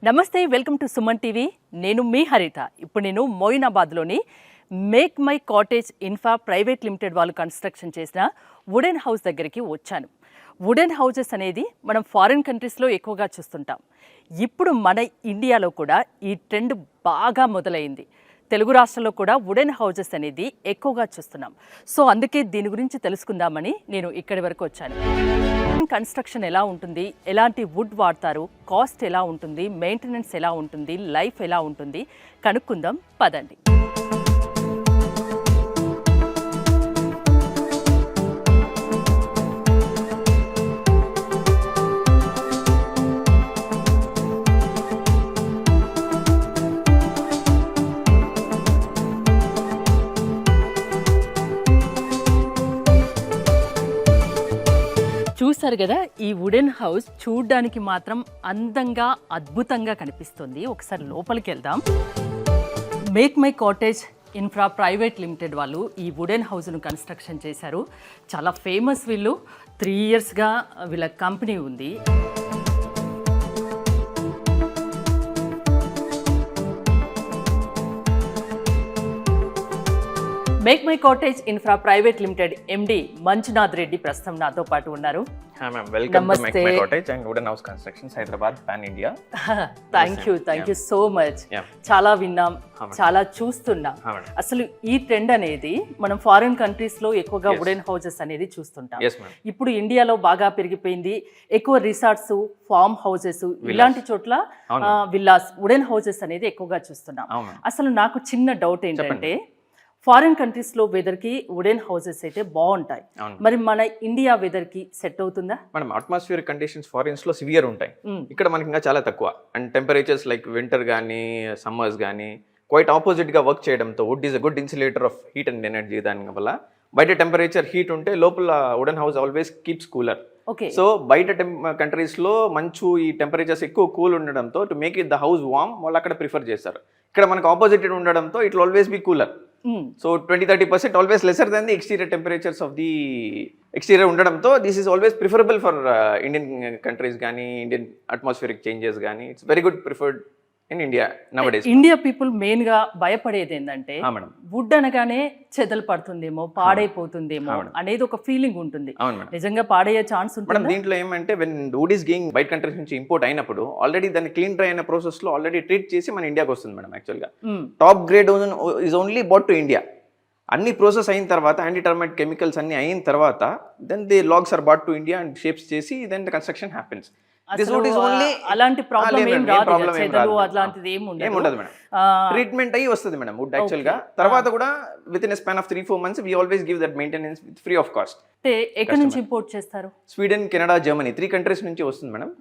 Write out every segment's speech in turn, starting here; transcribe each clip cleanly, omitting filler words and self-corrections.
నమస్తే, welcome to Suman TV. నేను మీ హరిత. ఇప్పుడు నేను మోయినాబాద్లోని Make My Cottage Infra private limited వాళ్ళు కన్స్ట్రక్షన్ చేసిన వుడెన్ హౌస్ దగ్గరికి వచ్చాను. వుడెన్ హౌజెస్ అనేది మనం ఫారిన్ కంట్రీస్లో ఎక్కువగా చూస్తుంటాం. ఇప్పుడు మన ఇండియాలో కూడా ఈ ట్రెండ్ బాగా మొదలైంది. తెలుగు రాష్ట్రాల్లో కూడా వుడెన్ హౌజెస్ అనేది ఎక్కువగా చూస్తున్నాం. సో అందుకే దీని గురించి తెలుసుకుందామని నేను ఇక్కడి వరకు వచ్చాను. కన్స్ట్రక్షన్ ఎలా ఉంటుంది, ఎలాంటి వుడ్ వాడతారు, కాస్ట్ ఎలా ఉంటుంది, మెయింటెనెన్స్ ఎలా ఉంటుంది, లైఫ్ ఎలా ఉంటుంది కనుక్కుందాం పదండి. చూసారు కదా, ఈ వుడెన్ హౌస్ చూడ్డానికి మాత్రం అందంగా అద్భుతంగా కనిపిస్తుంది. ఒకసారి లోపలికి వెళ్దాం. Make My Cottage Infra private limited వాళ్ళు ఈ వుడెన్ హౌస్ను కన్స్ట్రక్షన్ చేశారు. చాలా ఫేమస్ వీళ్ళు. 3 ఇయర్స్గా వీళ్ళ కంపెనీ ఉంది. Make My Cottage Infra private limited ఎండి మంజునాథ్ రెడ్డి ప్రస్తుతం నాతో పాటు ఉన్నారు. Welcome to make My cottage and wooden house constructions Hyderabad pan India. Thank you so much. చాలా విన్నాం, చాలా చూస్తున్నాం. అసలు ఈ ట్రెండ్ అనేది మనం ఫారిన్ కంట్రీస్ లో ఎక్కువగా వుడెన్ హౌసెస్ అనేది చూస్తుంటాం. ఇప్పుడు ఇండియాలో బాగా పెరిగిపోయింది. ఎక్కువ రిసార్ట్స్, ఫార్మ్ హౌసెస్ ఇలాంటి చోట్ల విల్లాస్, వుడెన్ హౌసెస్ అనేది ఎక్కువగా చూస్తున్నాం. అసలు నాకు చిన్న డౌట్ ఏంటంటే, ఫారిన్ కంట్రీస్ లో వెదర్ కి వుడెన్ హౌసెస్ అయితే బాగుంటాయి, మరి మన ఇండియా వెదర్ కి సెట్ అవుతుందా? మనం అట్మాస్ఫియర్ కండిషన్స్ ఫారిన్స్ లో సివియర్ ఉంటాయి, ఇక్కడ మనకి ఇంకా చాలా తక్కువ. అండ్ టెంపరేచర్స్ లైక్ వింటర్ కానీ సమ్మర్స్ కానీ క్వైట్ ఆపోజిట్ గా వర్క్ చేయడంతో wood is a good insulator of heat and energy. దాని వల్ల బయట టెంపరేచర్ హీట్ ఉంటే లోపల wooden house always keeps cooler. So బయట కంట్రీస్ లో మంచు ఈ టెంపరేచర్స్ ఎక్కువ కూల్ ఉండడంతో to make it the house warm వాళ్ళు అక్కడ ప్రిఫర్ చేస్తారు. ఇక్కడ మనకు ఆపోజిట్ ఉండడంతో it will always be cooler. So 20-30% always lesser than the exterior temperatures of the exterior ఉండడంతో this is always preferable for Indian countries కానీ Indian atmospheric changes కానీ it's very good preferred in India nowadays. India people main గా భయపడేది ఏంటంటే would అనగానే చెదలు పడుతుందేమో, పాడైపోతుందేమో అనేది ఒక ఫీలింగ్ ఉంటుంది. నిజంగా పాడయ్యే ఛాన్స్ ఉంటుంది. దీంట్లో ఏమంటే when wood is getting బయట కంట్రీస్ నుంచి ఇంపోర్ట్ అయినప్పుడు ఆల్రెడీ దాన్ని క్లీన్ డ్రై అయిన ప్రాసెస్ లో ఆల్రెడీ ట్రీట్ చేసి మన ఇండియాకి వస్తుంది మేడం. యాక్చువల్ గా top grade is only bought to India. అన్ని ప్రాసెస్ అయిన తర్వాత యాంటీ టర్మైట్ కెమికల్స్ అన్ని అయిన తర్వాత then the logs are bought to India and shapes చేసి దెన్ ద కన్స్ట్రక్షన్ హ్యాపెన్స్. అలాంటి ప్రాబ్లం ఏం రాదు, అట్లాంటిది ఏం ఉండదు మేడం. ట్రీట్మెంట్ అయ్యి వస్తుంది మేడం వుడ్ యాక్చువల్ గా. తర్వాత కూడా with in span of 3-4 months we always give that maintenance with free of cost. ఎక్కడి నుంచి ఇంపోర్ట్ చేస్తారు? స్వీడన్, కెనడా, జర్మనీ 3 కంట్రీస్ నుంచి వస్తుంది madam.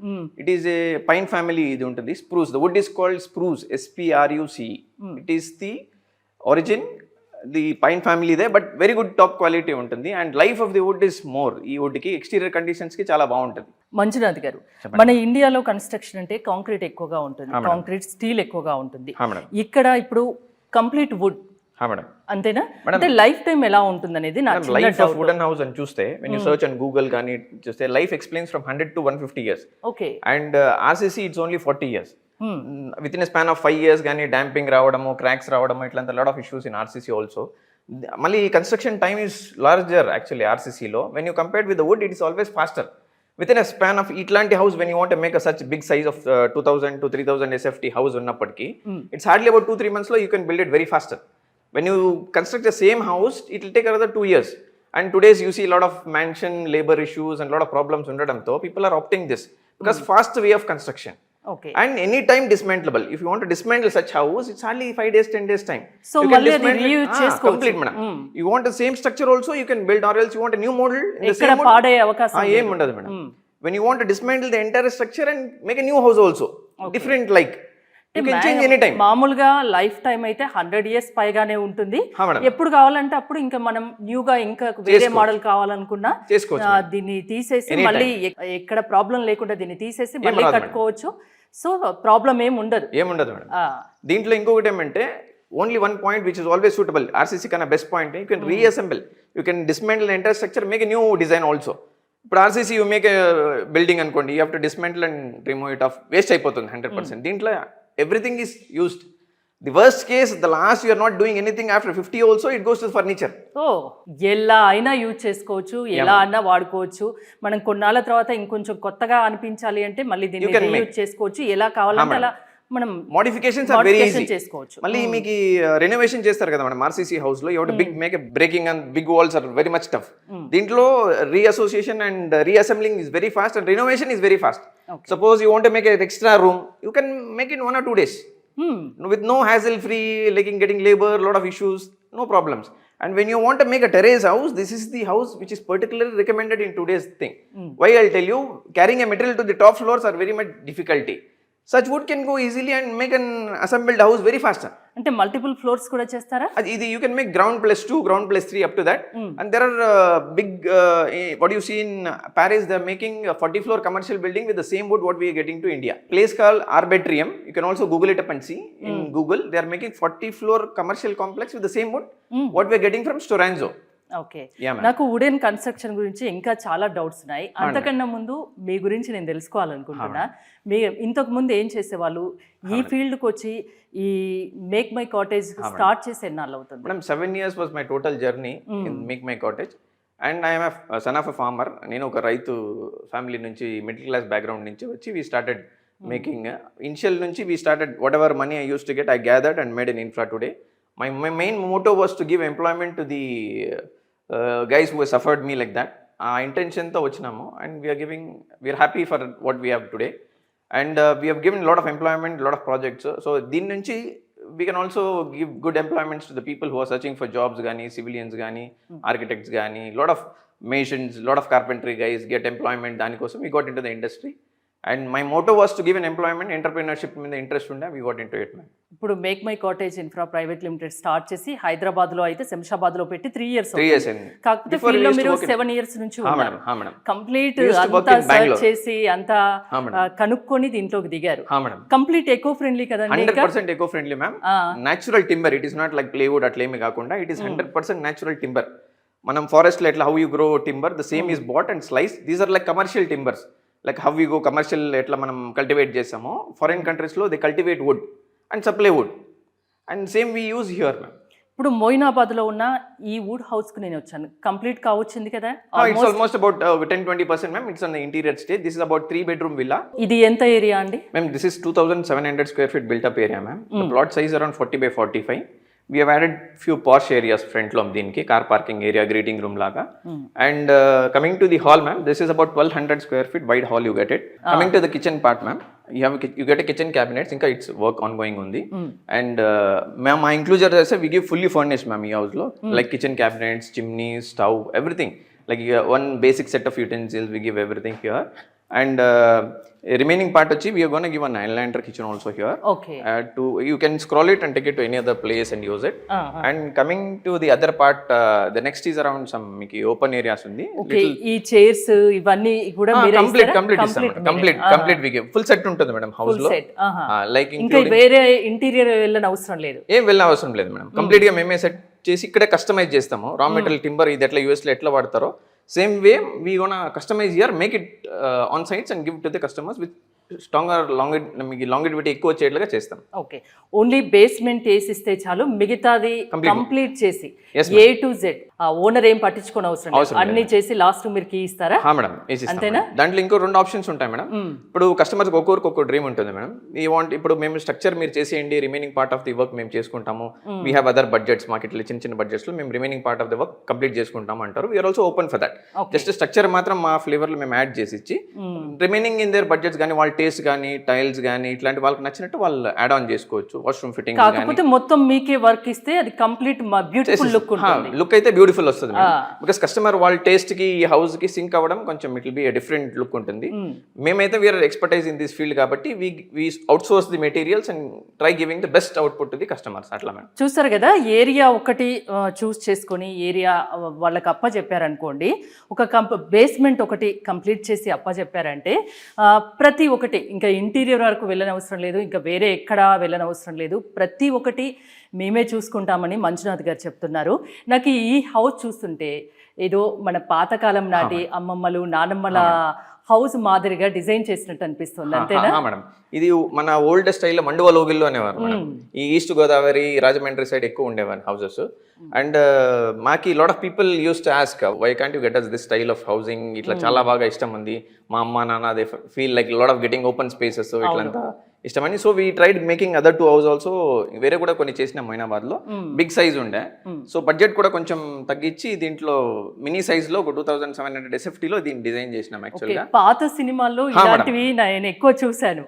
It is a pine family ఇది ఉంటుంది. Spruce, the wood is called spruce, SPRUCE. It is the origin, the pine family they, but very good top quality ఉంటుంది. And life of the wood is more. ఈ wood కి exterior conditions కి చాలా బాగుంటుంది. మంజునాథ్ గారు, మన ఇండియాలో కన్స్ట్రక్షన్ అంటే కాంక్రీట్ ఎక్కువగా ఉంటుంది, కాంక్రీట్ స్టీల్ ఎక్కువగా ఉంటుంది. ఇక్కడ ఇప్పుడు కంప్లీట్ వుడ్ అంతేనా? అంటే లైఫ్ టైం ఎలా ఉంటుంది అనేది లైఫ్ ఆఫ్ వుడెన్ హౌస్ అని చూస్తే when you search on Google కానీ చూస్తే life explains from 100 to 150 years. Okay. And RCC it's only 40 years. With in span of 5 years కానీ డాంపింగ్ రావడము, క్రాక్స్ రావడము, ఇట్లా lot of issues in RCC also. మళ్ళీ construction time is larger actually RCCలో. When you compare with the wood it is always faster. With in span of ఇట్లాంటి house when you want make a such big size of 2000 to 3000 SFT house ఉన్నప్పటికీ it's hardly about 2-3 months లో you can build it very faster. When you construct the same house, it will take another 2 years. And today's you see a lot of mansion labor issues and a lot of problems undadamto people are opting this because fast way of construction. Okay. And anytime dismantleable. If you want to dismantle such house, it's hardly 5 days, 10 days time. So you can dismantle complete madam. You want the same structure also, you can build, or else you want a new model in the same model. Ekkada paade avakasam em undadu madam. When you want to dismantle the entire structure and make a new house also, different like you can change anytime. మామూలుగా life time అయితే 100 years పైగానే ఉంటుంది. ఎప్పుడు కావాలంటే అప్పుడు ఇంకా మనం న్యూగా ఇంకా వేరే మోడల్ కావాలనుకున్నా దీన్ని తీసేసి మళ్ళీ ఎక్కడ ప్రాబ్లం లేకుండా దీన్ని తీసేసి మళ్ళీ కట్టుకోవచ్చు. సో ప్రాబ్లం ఏం ఉండదు మేడం. దీంట్లో ఇంకొకటి ఏమంటే only one point which is always suitable, RCC kana best point, you can reassemble, you can dismantle the entire structure, make a new design also. ఇప్పుడు ఆర్సీసీ యూ మేక్ బిల్డింగ్ అనుకోండి, you have to dismantle and remove it off, waste అయిపోతుంది 100%. దీంట్లో everything is used. The worst case, the last you are not doing anything after 50 also it goes to furniture. ఓ ఎలా అయినా use చేసుకోవచ్చు, ఎలా అయినా వాడుకోవచ్చు. మనం కొన్నాళ్ళ తర్వాత ఇంకొంచెం కొత్తగా అనిపించాలి అంటే మళ్ళీ దీన్ని యూజ్ చేసుకోవచ్చు, ఎలా కావాలంటే అలా మనం మోడిఫికేషన్స్ ఆర్ వెరీ ఈజీ చేసుకోవచ్చు. మళ్ళీ మీకు రెనోవేషన్ చేస్తారు కదా మనం ఆర్సీసీ హౌస్ లో, you have to big make breaking and big walls are very much tough. దీంట్లో reassociation and reassembling is very fast and renovation is very fast. Suppose you want to make a extra room, you can make in 1 or 2 days. With no hassle free, like getting labor, lot of issues, no problems. And when you want to make a terrace house, this is the house which is particularly recommended in today's thing. Why I'll tell you, carrying a material to the top floors are very much difficulty. Such wood can go easily and make an assembled house very faster. అంటే multiple floors కూడా చేస్తారా? ఇది you can make ground +2, ground +3 up to that. And there are big what you see in Paris, they are making a 40-floor commercial building with the same wood what we are getting to India. Place called Arbitrium, you can also Google it up and see. In Google they are making 40-floor commercial complex with the same wood what we are getting from Storanzo. Okay, నాకు wooden construction గురించి ఇంకా చాలా doubts ఉన్నాయి. అంతకన్నా ముందు మీ గురించి నేను తెలుసుకోవాలనుకుంటున్నా. మీ ఇంతకు ముందు ఏం చేసేవాళ్ళు, ఈ ఫీల్డ్కి వచ్చి ఈ మేక్ మై కాటేజ్ స్టార్ట్ చేసి ఎన్నాళ్ళు అవుతుంది? Madam 7 years was my total journey in make my cottage. And I'm son of a farmer. నేను ఒక రైతు ఫ్యామిలీ నుంచి, మిడిల్ క్లాస్ బ్యాక్గ్రౌండ్ నుంచి వచ్చి వీ స్టార్టెడ్ మేకింగ్. ఇనిషియల్ నుంచి we started whatever money I use to get, I gathered and made an infra today. My main motto was to give employment to the guys who suffered me like that. Intention to vachinamu, and we are happy for what we have today, and we have given a lot of employment, a lot of projects. So din nunchi we can also give good employments to the people who are searching for jobs gani, civilians gani, architects gani, lot of masons, lot of carpentry guys get employment. Dani kosam we got into the industry. And my motto was to give an employment, entrepreneurship మీద interest ఉండే, we got into it. ఇప్పుడు make My Cottage Infra private limited start చేసి హైదరాబాద్ లో అయితే శంషాబాద్ లో పెట్టి 3 years అయింది. కాకపోతే ఫీల్డ్ లో మీరు 7 years నుంచి ఉన్నారు. కంప్లీట్ అంతా సర్చ్ చేసి అంతా కనుక్కొని దీంట్లోకి దిగారు. కంప్లీట్ ఎకో ఫ్రెండ్లీ కదండి? 100% eco friendly ma'am. Natural timber, it is not like plywood అట్లేమి కాకుండా, ఇట్ ఈస్ 100% నేచురల్ టింబర్. మనం ఫారెస్ట్ లో ఎట్లా how you grow timber, the same is bought and slice. These are like commercial timbers. Like how we go commercial ఎట్లా మనం cultivate చేస్తామో, foreign కంట్రీస్లో they cultivate wood and supply wood, and same we use here ma'am. ఇప్పుడు మోయినాబాద్లో ఉన్న ఈ would హౌస్కి నేను వచ్చాను, కంప్లీట్ కావచ్చింది కదా? It's almost about 10-20% ma'am. It's on the interior stage. This is about 3 bedroom villa. ఇది ఎంత ఏరియా అండి? Ma'am this is 2700 square feet built up area ma'am. The plot size around 40x45. We have added few posh areas front lo దీనికి, car parking area, greeting room లాగా. And coming to the hall ma'am, this is about 1200 square feet wide hall you get it. Coming to the kitchen part ma'am, you get a kitchen cabinets, ఇంకా it's work on going ఉంది. And ma'am మా ఇంక్లూజర్ చేస్తే we give fully furnished ma'am ఈ house లో, like kitchen cabinets, chimney, stove, everything. Like one basic set of utensils, we give everything here. And remaining part వచ్చి we are going to give a 9-liner kitchen also here. Okay. You can scroll it and take it to any other place and use it. And coming to the other part, the next is around some miki open areas undi. Okay. ఈ chairs ఇవన్నీ కూడా మీరే ఇస్తారా? complete we give full set ఉంటుంది madam house లో. Like ఇంకా వేరే interior వెళ్ళని అవసరం లేదు. ఏం వెళ్ళిన అవసరం లేదు మేడం. కంప్లీట్ గా మేమే సెట్ చేసి ఇక్కడే కస్టమైజ్ చేస్తాము. రా మెటీరియల్ టింబర్ ఇది ఎట్లా యూఎస్ లో ఎట్లా వాడతారో same way we gonna customize here, make it on sites and give it to the customers with stronger longevity ఎక్కువ వచ్చేట్లుగా చేస్తాం. ఓకే, ఓన్లీ బేస్మెంట్ వేసిస్తే చాలు, మిగతాది కంప్లీట్ చేసి A to Z ఓనర్ ఏం పట్టించుకోని అవసరం లేదు, అన్ని చేసి లాస్ట్ మీరు కీ ఇస్తారా? మేడం అంతేనా? దాంట్లో ఇంకో 2 ఆప్షన్స్ ఉంటాయి మేడం. ఇప్పుడు కస్టమర్స్ ఒక్కొక్కరికి ఒక్కొక్క డ్రీమ్ ఉంటుంది మేడం. ఈ వాంట్ ఇప్పుడు మేము స్ట్రక్చర్ మీరు చేసేయండి, remaining part of the work మేము చేసుకుంటాము. వీ హ్యావ్ అదర్ బడ్జెట్స్, మాకు ఇట్లా చిన్న బడ్జెట్స్ లో మేము remaining part of the work complete చేసుకుంటాం అంటారు. We're also open for that. Just structure మాత్రం మా ఫ్లేవర్ లో మేము యాడ్ చేసి ఇచ్చి రిమైనింగ్ ఇన్ దేర్ బడ్జెట్స్ కానీ వాళ్ళ టేస్ట్ కానీ టైల్స్ కానీ ఇట్లాంటి వాళ్ళకి నచ్చినట్టు వాళ్ళు యాడ్ ఆన్ చేసుకోవచ్చు. వాష్రూమ్ ఫిట్టింగ్ కాకపోతే మొత్తం మీకే వర్క్ ఇస్తే అది కంప్లీట్ బ్యూటిఫుల్ లుక్ అయితే బ్యూటిఫుల్ వస్తుంది బికాస్ కస్టమర్ వాళ్ళ టేస్ట్ కి ఈ హౌస్ కి సింక్ అవ్వడం కొంచెం it will be different look ఉంటుంది. మేమైతే we are expertise in this field కాబట్టి we outsource the materials and try giving the best output to the customers. అట్లా మేడం చూస్తారు కదా, ఏరియా ఒకటి చూస్ చేసుకొని ఏరియా వాళ్ళకి అప్ప చెప్పారనుకోండి, ఒక బేస్మెంట్ ఒకటి కంప్లీట్ చేసి అప్ప చెప్పారంటే ప్రతి ఒక్కటి ఇంకా ఇంటీరియర్ వరకు వెళ్ళనవసరం లేదు, ఇంకా వేరే ఎక్కడా వెళ్ళనవసరం లేదు, ప్రతి ఒక్కటి మేమే చూసుకుంటామని మంజునాథ్ గారు చెప్తున్నారు. నాకు ఈ హౌస్ చూస్తుంటే ఏదో మన పాతకాలం నాటి అమ్మమ్మలు నానమ్మల హౌస్ మాదిరిగా డిజైన్ చేసినట్టు అనిపిస్తుంది అంతేనా మేడం ఇది మన ఓల్డ్ స్టైల్లో మండువా లోగిల్లో అనేవారు మేడం ఈ ఈస్ట్ గోదావరి రాజమండ్రి సైడ్ ఎక్కువ ఉండేవారు హౌసెస్ అండ్ మాకి lot of people use to ask why can't you get us this style of housing ఇట్లా చాలా బాగా ఇష్టం ఉంది మా అమ్మ నాన్న they feel like lot of getting open spaces ఇట్లంతా ఇష్టమని so we tried making other 2 house also వేరే కూడా కొన్ని చేసినాం మొయినాబాద్ లో బిగ్ సైజ్ ఉండే సో బడ్జెట్ కూడా కొంచెం తగ్గించి దీంట్లో మినీ సైజ్ లో ఒక 2700 SFT లో దీన్ని డిజైన్ చేసినాం యాక్చువల్ గా పాత సినిమాల్లో ఇలాంటివి నేను ఎక్కువ చూశాను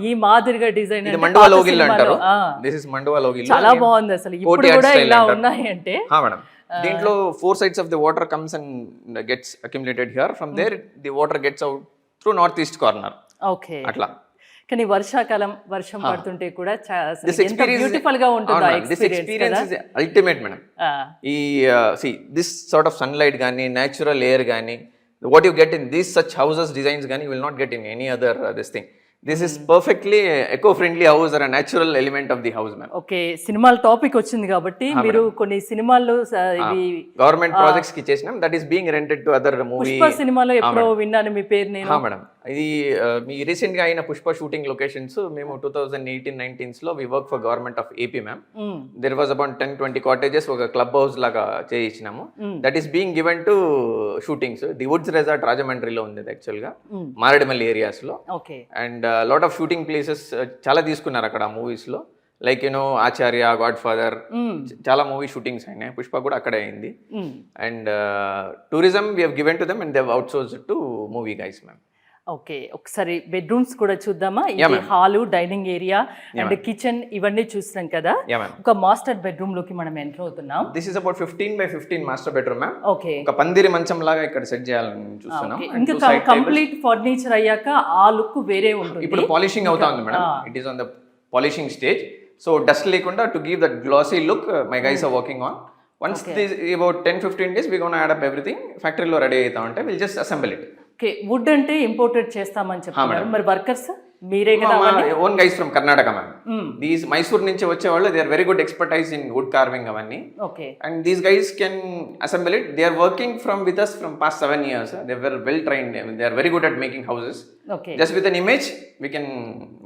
ఈ మాదిరిగా డిజైన్ ఇది మండువా లోగిల్ అంటారు దిస్ ఇస్ మండువా లోగిల్ చాలా బాగుంది అసలు ఇప్పుడు కూడా ఇలా ఉన్నాయి అంటే మేడం దీంట్లో 4 sides of the water comes and gets accumulated here from there the water gets out through northeast corner okay అట్లా కానీ వర్షాకాలం వర్షం పడుతుంటే కూడా ఎంత బ్యూటిఫుల్ గా ఉంటుంది ఆ ఎక్స్పీరియన్స్ అల్టిమేట్ మేడం ఈ see this sort of sunlight గానీ natural air గానీ what you get in these such houses designs గానీ you will not get in any other this thing this is perfectly eco-friendly house or a natural element of the house ma'am okay సినిమాల topic వచ్చింది కాబట్టి మీరు కొన్ని సినిమాల్లో ఇవి government projects కి చేసినాం that is being rented to other movie Pushpa సినిమాలో ఎప్పుడో విన్నాను మీ పేరు నేను మేడం ఇది మీ రీసెంట్ గా అయిన పుష్ప షూటింగ్ లొకేషన్స్ మేము 2018-19 లో we work for government of AP ma'am there was about 10-20 cottages ఒక క్లబ్ హౌస్ లాగా చేయించినాము that is being given to shootings the woods resort రాజమండ్రిలో ఉంది యాక్చువల్ గా మారేడుమల్లి ఏరియాస్ లో and lot of shooting places చాలా తీసుకున్నారు అక్కడ మూవీస్ లో like you know Acharya Godfather చాలా మూవీ షూటింగ్స్ అయినాయి పుష్ప కూడా అక్కడే అయింది and tourism we have given to them and they have outsourced to movie guys ma'am okay ఒకసారి బెడ్రూమ్స్ కూడా చూద్దామా ఇది hall dining area and kitchen ఇవన్నీ చూస్తున్నాం కదా ఒక మాస్టర్ బెడ్రూమ్ లోకి మనం ఎంటర్ అవుతున్నాం this is about 15x15 master bedroom ma'am okay ఒక పందిరి మంచం లాగా ఇక్కడ సెట్ చేయాలని చూస్తున్నాం ఇంకా కంప్లీట్ ఫర్నిచర్ అయ్యాక ఆ లుక్ వేరే ఉంటుంది ఇప్పుడు పాలిషింగ్ అవుతా ఉంది madam it is on the polishing stage so dust లేకుండా to give that glossy look my guys are working on once this about 10-15 days we gonna add up everything ఫ్యాక్టరీలో ready అవుతా ఉంటే will just assemble it okay wood అంటే imported చేస్తామని చెప్తున్నారు మరి workers మీరే కదా own guys from Karnataka ma'am these Mysore నుంచి వచ్చేవాళ్ళు they are very good expertise in wood carving అవన్నీ okay and these guys can assemble it they are working from with us from past 7 years they were well trained they are very good at making houses just with an image we can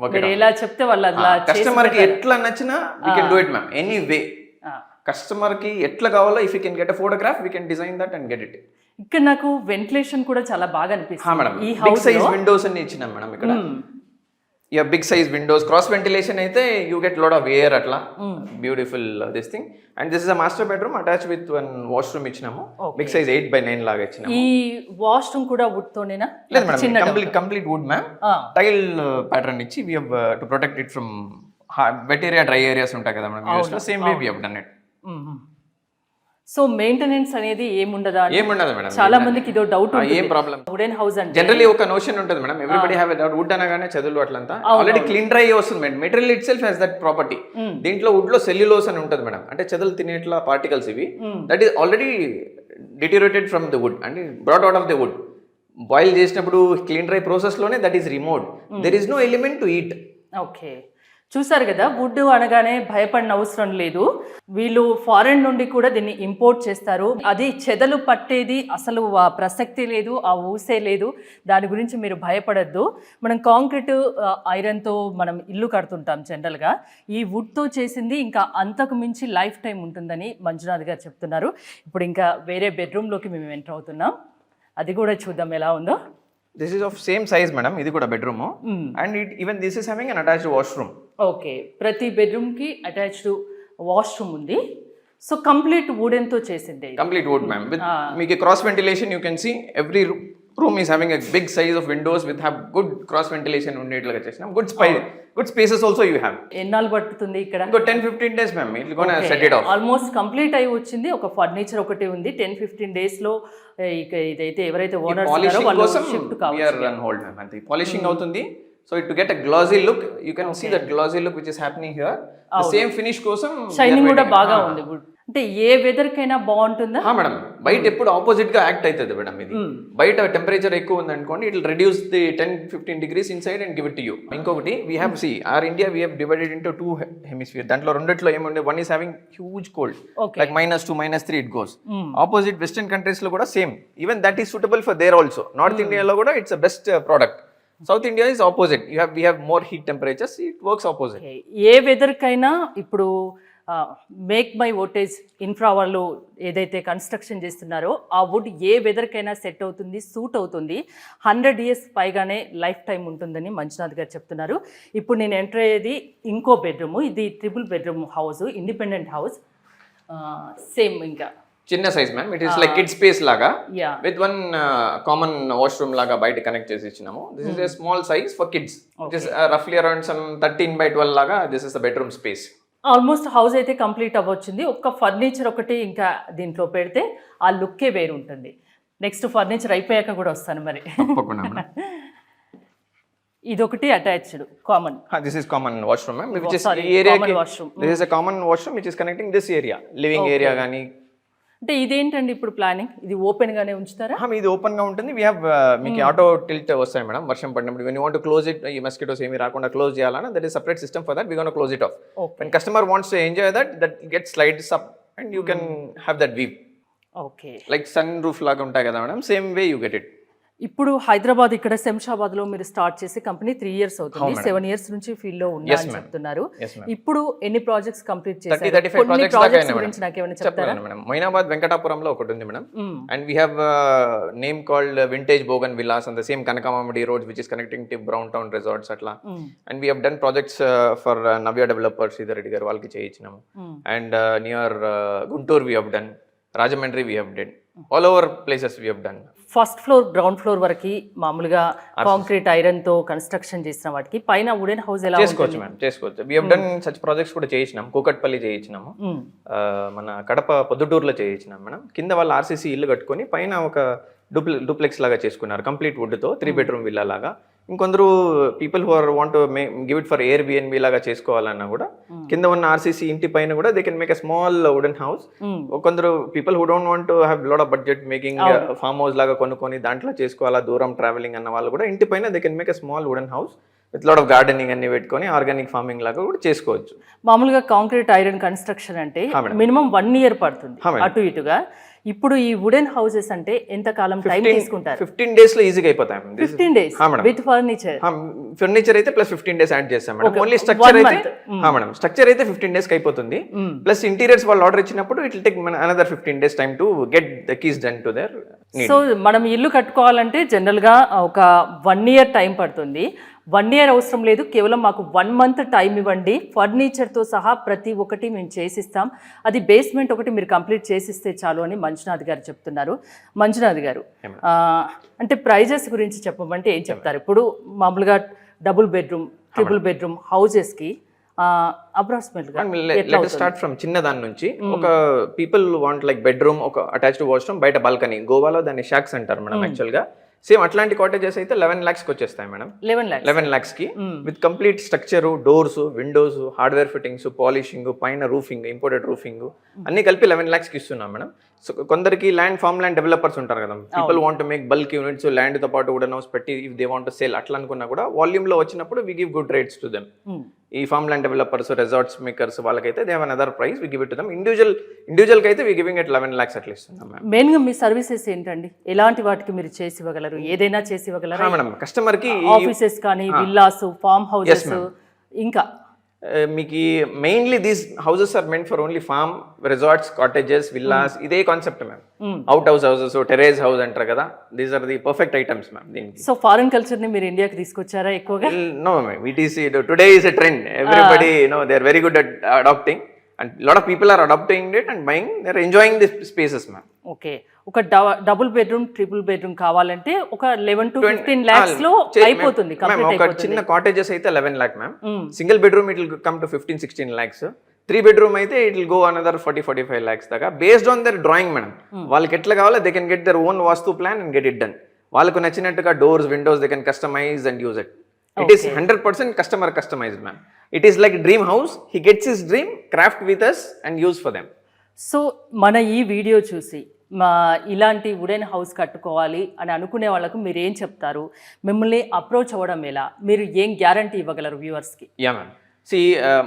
work it ఎలా చెప్తే వాళ్ళు అలా customer కి ఎట్లా నచ్చినా we can do it ma'am anyway customer కి ఎట్లా కావాలో if you can get a photograph we can design that and get it ఇక్కడ నాకు వెంటిలేషన్ కూడా చాలా బాగా అనిపిస్తుంది ఈ హౌస్ సైజ్ విండోస్ అన్ని ఇచ్చినాం మేడం ఇక్కడ yeah big size windows cross ventilation అయితే you get load of air అట్లా beautiful this thing and this is a master bedroom attach with one washroom ఇచ్చినాము బిగ్ సైజ్ 8x9 లాగా ఇచ్చినాము ఈ washroom కూడా వుడ్ తోనేనా లేదు madam complete wood ma'am tile pattern ఇచ్చి we have to protect it from wet area dry areas ఉంటాయి కదా మేడం యూస్ లో same way we have done it so maintenance అనేది ఏముండదా ఏముండదు మేడం చాలా మందికి ఇదో డౌట్ ఏం ప్రాబ్లం వుడెన్ హౌస్ అంటే జనరల్లీ ఒక నోషన్ ఉంటుంది madam everybody have a doubt wood అనగానే చదువులు అట్లంతా ఆల్రెడీ క్లీన్ డ్రై వస్తుంది madam material itself has that property దీంట్లో వుడ్ లో సెల్యులోస్ అని ఉంటుంది మేడం అంటే చదువులు తినేట్ల పార్టికల్స్ ఇవి that is already deteriorated from the wood and brought out of the wood boil చేసినప్పుడు క్లీన్ డ్రై ప్రాసెస్ లోనే that is removed there is no element to eat okay చూసారు కదా వుడ్ అనగానే భయపడిన అవసరం లేదు వీళ్ళు ఫారెన్ నుండి కూడా దీన్ని ఇంపోర్ట్ చేస్తారు అది చెదలు పట్టేది అసలు ప్రసక్తి లేదు ఆ ఊసే లేదు దాని గురించి మీరు భయపడద్దు మనం కాంక్రీట్ ఐరన్తో మనం ఇల్లు కడుతుంటాం జనరల్గా ఈ వుడ్తో చేసింది ఇంకా అంతకు మించి లైఫ్ టైం ఉంటుందని మంజునాథ్ గారు చెప్తున్నారు ఇప్పుడు ఇంకా వేరే బెడ్రూమ్లోకి మేము ఎంటర్ అవుతున్నాం అది కూడా చూద్దాం ఎలా ఉందో this is of same size madam ఇది కూడా bedroom and it even this is having an attached washroom okay ప్రతి బెడ్రూమ్ కి అటాచ్డ్ వాష్రూమ్ ఉంది సో కంప్లీట్ వుడెన్ తో చేసింది కంప్లీట్ వుడ్ మ్యామ్ విత్ మీకు cross ventilation you can see every room is having a big size of windows with have good cross ventilation ఉండేట్లుగా చేసినాం good spaces also you have ఎన్నాళ్ళు పడుతుంది ఇక్కడ 10-15 days ma'am it gonna set it of almost complete అయి వచ్చింది ఒక furniture ఒకటి ఉంది 10-15 days లో ఇక ఇదైతే ఎవరైతే ఓనర్స్ ఉన్నారో వాళ్ళు షిఫ్ట్ కావాలి we are on hold ma'am అంతే పాలిషింగ్ అవుతుంది So to get a glossy look, you can see that glossy look which is happening here. The same finish kosam shining కూడా బాగా ఉంది. అంటే ఏ వెదర్ కైనా బాగుంటుందా? మేడం బయట ఎప్పుడు ఆపోజిట్ గా యాక్ట్ అవుతుంది మేడం. ఇది బయట టెంపరేచర్ ఎక్కువ ఉంది అనుకోండి, it will reduce the 10-15 degrees inside and give it to you. ఇంకొకటి we have see our India we have divided into 2 hemisphere. దాంట్లో రెండిట్లో ఏముండే, one is having huge cold like -2, -3 it goes. Opposite western countries లో కూడా same, even that is suitable for there also. North ఇండియాలో కూడా it's best product. South India is opposite, we have more heat temperatures, it works opposite. ఏ weather కైనా ఇప్పుడు make my వోటేజ్ infra వాళ్ళు ఏదైతే construction చేస్తున్నారో ఆ వుడ్ ఏ వెదర్కైనా సెట్ అవుతుంది, సూట్ అవుతుంది. 100 years పైగానే లైఫ్ టైం ఉంటుందని మంజునాథ్ గారు చెప్తున్నారు. ఇప్పుడు నేను ఎంటర్ అయ్యేది ఇంకో బెడ్రూమ్. ఇది 3 bedroom house, independent house. Same ఇంకా చిన్న size ma'am. It is like kid space లాగా విత్ వన్ కామన్ వాష్రూమ్ లాగా బయట కనెక్ట్ చేసి ఇచ్చినాము. This is a small size for kids. It is రఫ్లీ అరౌండ్ సమ్ 13/12 లాగా. This is the bedroom space. Almost house అయితే కంప్లీట్ అవ్వచ్చింది. ఒక్క ఫర్నిచర్ ఒకటి ఇంకా దీంట్లో పెడితే ఆ లుక్కే వేరు ఉంటుంది. నెక్స్ట్ ఫర్నిచర్ అయిపోయాక కూడా వస్తాను మరి. ఇదొకటి attached common. This is common washroom ma'am. Which is ఈ ఏరియాకి this is a common washroom which is connecting this area, living area గానీ. అంటే ఇదేంటండి ఇప్పుడు ప్లానింగ్? ఇది ఓపెన్ గానే ఉంచుతారా? ఇది ఓపెన్ గా ఉంటుంది. వి హావ్ మీకు ఆటో టిల్ట్ వస్తాయి మేడం వర్షం పడినప్పుడు. When you want to close it, ఈ మస్కిటోస్ ఏమి రాకుండా క్లోజ్ చేయాలన్నా that is separate system for that. We gonna close it off. When customer wants to enjoy that get slides up and you can have that view. Okay, like sun roof లాగా ఉంటాయి కదా madam, same way you get it. ఇప్పుడు హైదరాబాద్ ఇక్కడ శంషాబాద్ లో మీరు start చేసి company 3 years అవుతుంది. 7 years నుంచి ఫీల్డ్ లో ఉన్నారని చెప్తున్నారు. ఇప్పుడు ఎన్ని ప్రాజెక్ట్స్ కంప్లీట్ చేశారు? 30-35 ప్రాజెక్ట్స్ గురించి నాకు ఏమైనా చెప్తారా మేడం? మొయినాబాద్ వెంకటాపురంలో ఒకటి ఉంది madam. And we have name called Vintage Bogan Villas on the same Kanakamamidi road which is connecting to Brown Town resorts అట్లా. And we have done projects for Navya developers, Sridhar Reddy garu వాళ్ళకి చేయించినాము. And near Guntur we have done, Rajahmundry we have done, all over places we have done. First floor, ground floor వరకు మామూలుగా concrete iron తో construction చేసిన వాటికి పైన wooden house ఎలా చేసుకోవచ్చు మ్యామ్? చేసుకోవచ్చు. We have done such projects కూడా చేయించినాం. కూకట్పల్లి చేయించినాము, మన కడప పొద్దుటూరులో చేయించినాం మేడం. కింద వాళ్ళు ఆర్సీసీ ఇల్లు కట్టుకొని పైన ఒక డూప్లెక్స్ లాగా చేసుకున్నారు కంప్లీట్ వుడ్ తో, 3 bedroom విల్లా లాగా. ఇంకొందరు people who are want give it for Airbnb లాగా చేసుకోవాలన్నా కూడా కింద ఉన్న ఆర్సీసీ ఇంటి పైన కూడా they can make a small wooden house. కొందరు people who don't want to have lot of budget making farm house లాగా కొనుక్కొని దాంట్లో చేసుకోవాలా, దూరం ట్రావెలింగ్ అన్న వాళ్ళు కూడా ఇంటి పైన they can make a small wooden house with lot of gardening అన్ని పెట్టుకొని ఆర్గానిక్ ఫార్మింగ్ లాగా కూడా చేసుకోవచ్చు. మామూలుగా కాంక్రీట్ ఐరన్ కన్స్ట్రక్షన్ అంటే మినిమం 1 year పడుతుంది అటు ఇటుగా. ఇప్పుడు ఈ వుడెన్ హౌసెస్ అంటే ఎంత కాలం టైం తీసుకుంటారు? 15 days లో ఈజీగా అయిపోతాయి. 15 days విత్ ఫర్నిచర్. ఫర్నిచర్ అయితే ప్లస్ 15 days యాడ్ చేస్తాం మేడం. ఓన్లీ స్ట్రక్చర్ అయితే మేడం, స్ట్రక్చర్ అయితే 15 days కి అయిపోతుంది. ప్లస్ ఇంటీరియర్స్ వాళ్ళు ఆర్డర్ ఇచ్చినప్పుడు it will take another 15 days time to get the keys done to their need. So మనం ఇల్లు కట్టుకోవాలంటే జనరల్ గా ఒక 1 year టైం పడుతుంది. 1 year అవసరం లేదు, కేవలం మాకు 1 month టైం ఇవ్వండి, ఫర్నిచర్తో సహా ప్రతి ఒక్కటి మేము చేసిస్తాం, అది బేస్మెంట్ ఒకటి మీరు కంప్లీట్ చేసిస్తే చాలు అని మంజునాథ్ గారు చెప్తున్నారు. మంజునాథ్ గారు, అంటే ప్రైజెస్ గురించి చెప్పమంటే ఏం చెప్తారు? ఇప్పుడు మామూలుగా డబుల్ బెడ్రూమ్, ట్రిపుల్ బెడ్రూమ్ హౌజెస్కి అప్రాక్సిమేట్గా స్టార్ట్ ఫ్రమ్ చిన్న దాని నుంచి, ఒక పీపుల్ వాంట్ లైక్ బెడ్రూమ్, ఒక అటాచ్డ్ వాష్రూమ్, బయట బాల్కనీ, గోవాలో దాన్ని షాక్స్ అంటారు మేడం యాక్చువల్గా. సేమ్ అట్లాంటి కాటేజెస్ అయితే 11 lakhs కి వచ్చేస్తాయి మేడం. 11 lakhs కి with complete structure, doors, windows, hardware fittings, polishing, పైన రూఫింగ్, ఇంపోర్టెడ్ రూఫింగ్ అన్ని కలిపి 11 lakhs కి ఇస్తున్నాం మేడం. సో కొందరికి ఫార్మ్ ల్యాండ్ డెవలపర్స్ ఉంటారు కదా, people want to make bulk units, land తో పాటు వుడెన్ హౌస్ పెట్టి if they want to sale అట్లా అనుకున్నా కూడా వాల్యూమ్ లో వచ్చినప్పుడు we give good rates to them. ఈ farm land developers, resorts makers వాళ్ళకైతే they have another price, we give it to them. Individual కి అయితే వి గివింగ్ ఇట్ 11 lakhs అట్లా ఇస్తున్నాం మేడం. మెయిన్ గా మీ సర్వీసెస్ ఏంటండి? ఎలాంటి వాటికి మీరు చేసి ఇవ్వగలరు? ఏదైనా చేసి ఇవ్వగలరా మేడం? కస్టమర్ కి ఆఫీసెస్ కానీ, విల్లాస్, ఫార్మ్ హౌసెస్, ఇంకా మీకు mainly these houses are meant for only farm, resorts, cottages, villas, ఇదే concept ma'am. Out houses, terrace house అంటారు కదా, these are the perfect items ma'am దీనికి. సో ఫారెన్ కల్చర్ ని మీరు ఇండియాకి తీసుకొచ్చారా ఎక్కువగా? No ma'am, it is today is a trend. Everybody they are very good at adapting and lot of people are adopting it and buying, they are enjoying the spaces ma'am. Okay, ఒక double bedroom, triple bedroom కావాలంటే ఒక 11 to 15 lakhs లో అయిపోతుంది, complete అయిపోతుంది. ఒక చిన్న cottages అయితే 11 lakh ma'am. Single bedroom it will come to 15-16 lakhs. 3 bedroom అయితే it will go another 40-45 lakhs దాకా, based on their drawing madam. వాళ్ళకి ఎట్లా కావాలో they can get their own vastu plan and get it done. వాళ్ళకు నచ్చినట్టుగా doors, windows they can customize and use it. It is 100% customer customized, ma'am. It is like dream house. He gets his dream, craft with us and use for them. So మన ఈ video చూసి ఇలాంటి wooden house కట్టుకోవాలి అని అనుకునే వాళ్ళకు మీరు ఏం చెప్తారు? మిమ్మల్ని అప్రోచ్ అవ్వడం ఎలా? మీరు ఏం గ్యారంటీ ఇవ్వగలరు వ్యూవర్స్కి? Yeah ma'am.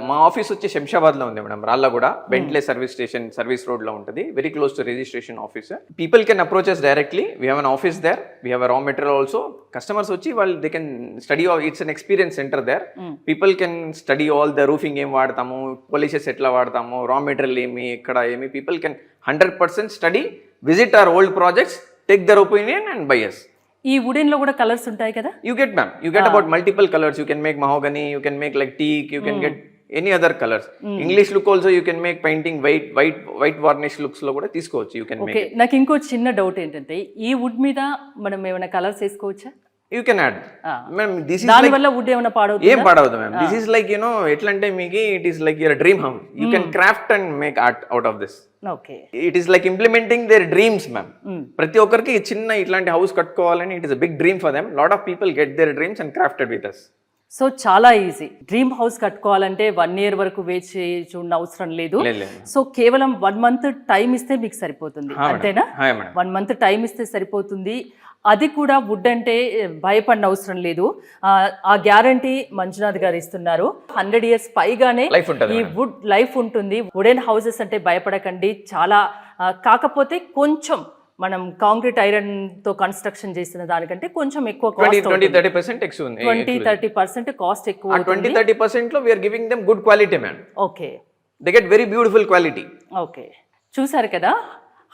మా ఆఫీస్ వచ్చి శంషాబాద్లో ఉంది madam, Rallaguda Bentley service station service రోడ్లో ఉంటుంది, very close to registration office. People can approach us directly. We have an office there, we have a raw material also. Customers వచ్చి వాళ్ళు they can study, it's an experience centre there. People can study all the roofing ఏం వాడతాము, polishes ఎట్లా వాడతాము, raw material ఏమి, ఇక్కడ ఏమి. People can 100% study, visit our old projects, take there opinion and by us. ఈ వుడెన్ లో కూడా కలర్స్ ఉంటాయి కదా? You get, ma'am. You get about multiple colors. You can make mahogany, you can make like teak, you can get any other colors. English look also you can make painting white varnish looks లో కూడా తీసుకోవచ్చు. You can make it. నాకు ఇంకో చిన్న doubt ఏంటంటే, ఈ would మీద మనం ఏమైనా కలర్స్ వేసుకోవచ్చా? You can add. Ma'am, this is దాని like వల్ల వుడ్ ఏమైనా పాడవుతుందా? ఏం పాడవదు మ్యామ్. దిస్ ఈస్ లైక్ ఎట్లా అంటే మీకు it is like your dream house. You can craft and make art out of this. Okay, it is like implementing their dreams ma'am. ప్రతి ఒక్కరికి చిన్న ఇట్లాంటి హౌస్ కట్టుకోవాలని it is a big dream for them. Lot of people get their dreams and crafted with us. So చాలా easy. Dream house కట్టుకోవాలంటే 1 year వరకు వేచి చూడని అవసరం లేదు. సో కేవలం 1 month టైం ఇస్తే మీకు సరిపోతుంది, అంతేనా? 1 month టైం ఇస్తే సరిపోతుంది. అది కూడా వుడ్ అంటే భయపడిన అవసరం లేదు. ఆ గ్యారంటీ మంజునాథ్ గారు ఇస్తున్నారు. 100 years పైగానే ఈ వుడ్ లైఫ్ ఉంటుంది. వుడెన్ హౌసెస్ అంటే భయపడకండి. చాలా కాకపోతే కొంచెం మనం కాంక్రీట్ ఐరన్ తో కన్స్ట్రక్షన్ చేసిన దానికంటే కొంచెం ఎక్కువ కాస్ట్, 20-30% కాస్ట్ ఎక్కువ. 20-30% లో we are giving them good quality ma'am. Okay, they get very beautiful quality. Okay, చూసారు కదా,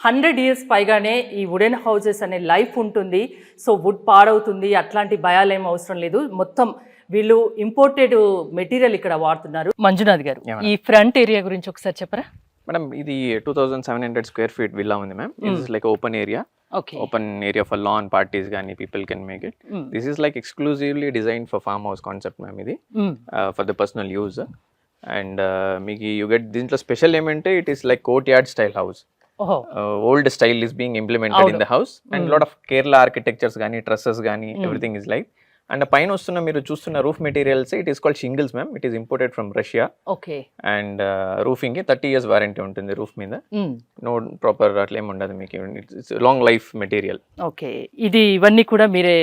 100 years పైగానే ఈ వుడెన్ హౌసెస్ అనే లైఫ్ ఉంటుంది. సో వుడ్ పాడవుతుంది అట్లాంటి భయాలు ఏం అవసరం లేదు. మొత్తం వీళ్ళు ఇంపోర్టెడ్ మెటీరియల్ ఇక్కడ వాడుతున్నారు. మంజునాథ్ గారు, ఈ ఫ్రంట్ ఏరియా గురించి ఒకసారి చెప్పరా? మేడం, ఇది 2700 square feet విల్లా ఉంది ma'am. It's like open area. Open area for lawn parties కానీ people can make it. This is like exclusively design for farm house concept ma'am. ఇది for the personal use. And మీకు you get దీంట్లో special ఏమంటే it is like courtyard style house. Old style is being implemented in the house, and lot of Kerala architectures gaani, trusses gaani, everything is like. And పైన వస్తున్న మీరు చూస్తున్న roof materials, it is called shingles ma'am. It is imported from Russia. Okay, and roofing 30 years warranty ఉంటుంది roof మీద. No proper అట్లా ఏమి ఉండదు మీకు. It's long life material. Okay, ఇవన్నీ కూడా మీరే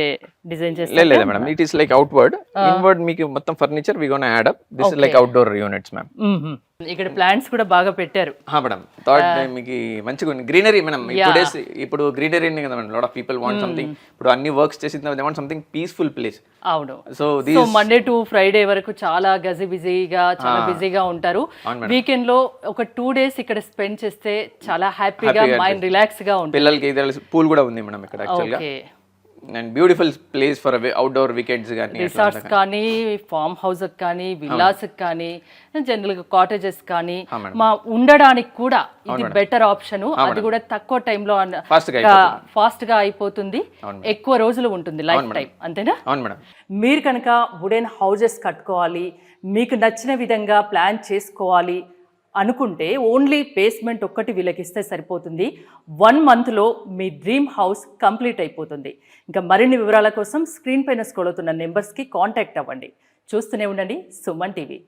డిజైన్ చేస్తారు? లేదు madam, it is like outward. Inward మీకు మొత్తం furniture we gonna add up. This is like outdoor units ma'am. ఇక్కడ ప్లాంట్స్ కూడా బాగా పెట్టారు మేడం. థాట్ మీకు మంచిగా ఉంది. Greenery madam. ఇప్పుడు గ్రీనరీ కదా madam. Lot of people want something. ఇప్పుడు అన్ని వర్క్స్ చేసిన they want something peaceful place. అవును. సో మండే టు ఫ్రైడే వరకు చాలా చాలా బిజీగా ఉంటారు. వీకెండ్ లో ఒక 2 days ఇక్కడ స్పెండ్ చేస్తే చాలా హ్యాపీగా, మైండ్ రిలాక్స్ గా ఉంటుంది. పిల్లలకి పూల్ కూడా ఉంది మేడం ఇక్కడ యాక్చువల్ గా. And beautiful place for outdoor weekends కానీ, రిసార్ట్స్ కానీ, ఫార్మ్ హౌస్ కానీ, విల్లాస్ కానీ, జనరల్ గా కాటేజెస్ కానీ ఉండడానికి కూడా ఇది బెటర్ ఆప్షన్. అది కూడా తక్కువ టైంలో ఫాస్ట్ గా అయిపోతుంది. ఎక్కువ రోజులు ఉంటుంది లైఫ్ టైం, అంతేనా? అవును మేడం. మీరు కనుక వుడెన్ హౌసెస్ కట్టుకోవాలి, మీకు నచ్చిన విధంగా ప్లాన్ చేసుకోవాలి అనుకుంటే ఓన్లీ బేస్మెంట్ ఒక్కటి వీళ్ళకి ఇస్తే సరిపోతుంది. 1 monthలో మీ డ్రీమ్ హౌస్ కంప్లీట్ అయిపోతుంది. ఇంకా మరిన్ని వివరాల కోసం స్క్రీన్ పైన స్క్రోల్ అవుతున్న నెంబర్స్కి కాంటాక్ట్ అవ్వండి. చూస్తూనే ఉండండి సుమన్ టీవీ.